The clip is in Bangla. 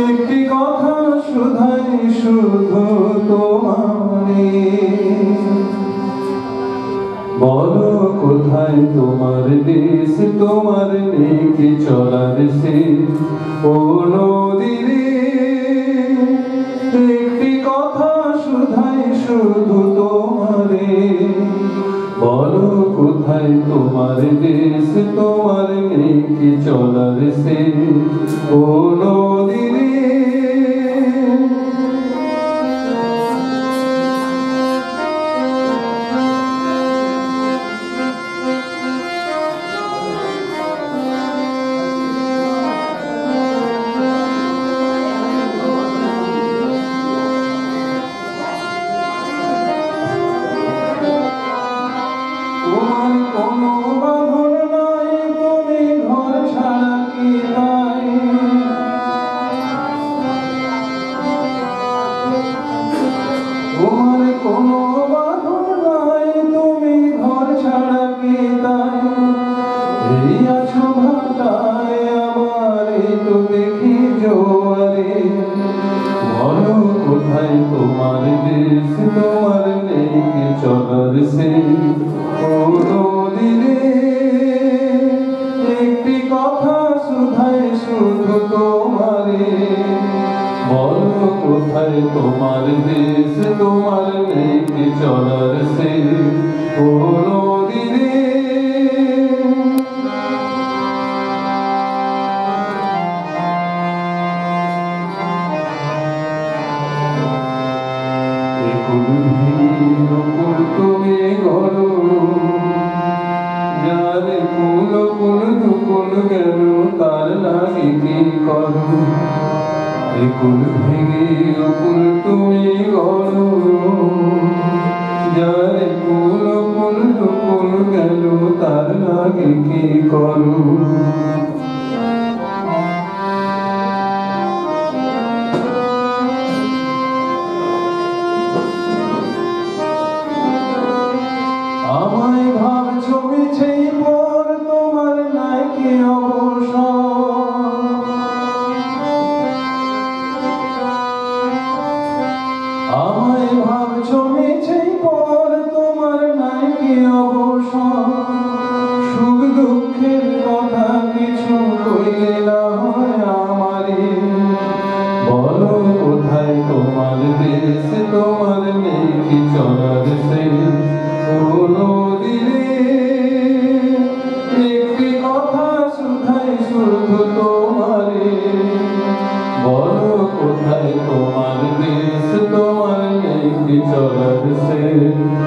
একটি কথা শুধাই শুধু তোমারে, বলো কোথায় তোমার দেশ, তোমার নেই কি চলার শেষ। ও নদী রে, একটি কথা শুধাই শুধু তোমারে, বলো কোথায় তোমার দেশ, তোমার নেই কি চলার শেষ। ও নদী রে, কোনো বাঁধন নাই, তুমি ঘর ছাড়া কি তাই। তোমার কোনো বাঁধন নাই, তুমি ঘর ছাড়া কি তাই। এই আছো ভাটায় আমার, এই তো দেখি জোয়ারে, বলো কোথায় তোমার দেশ, তোমার নেই কি চলার শেষ। ও নদী রে, একটি কথা শুধাই শুধু তোমারে, বলো কোথায় তোমার দেশ, তোমার নেই কি চলার শেষ। ও নদী রে, তুমি গড়ো, যার কুল কুল দুকুল গেল তার লাগে কি করো। কুল ভেঙে কুল তুমি গড়ো, যার কুল কুল দুকুল গেল তার লাগে কি করো। আমায় ভাবছো মিছেই পর, তোমার নাই কি অবসর। আমায় ভাবছো মিছেই পর, তোমার নাই কি অবসর। সুখ দুঃখের কথা কিছু কইলে না হয় আমারে, বলো কোথায় তোমার দেশ, তোমার নেই কি চলার শেষ। ও নদী রে, একটি কথা শুধাই শুধু তোমারে, বলো কোথায় তোমার দেশ, তোমার নেই কি চলার শেষ।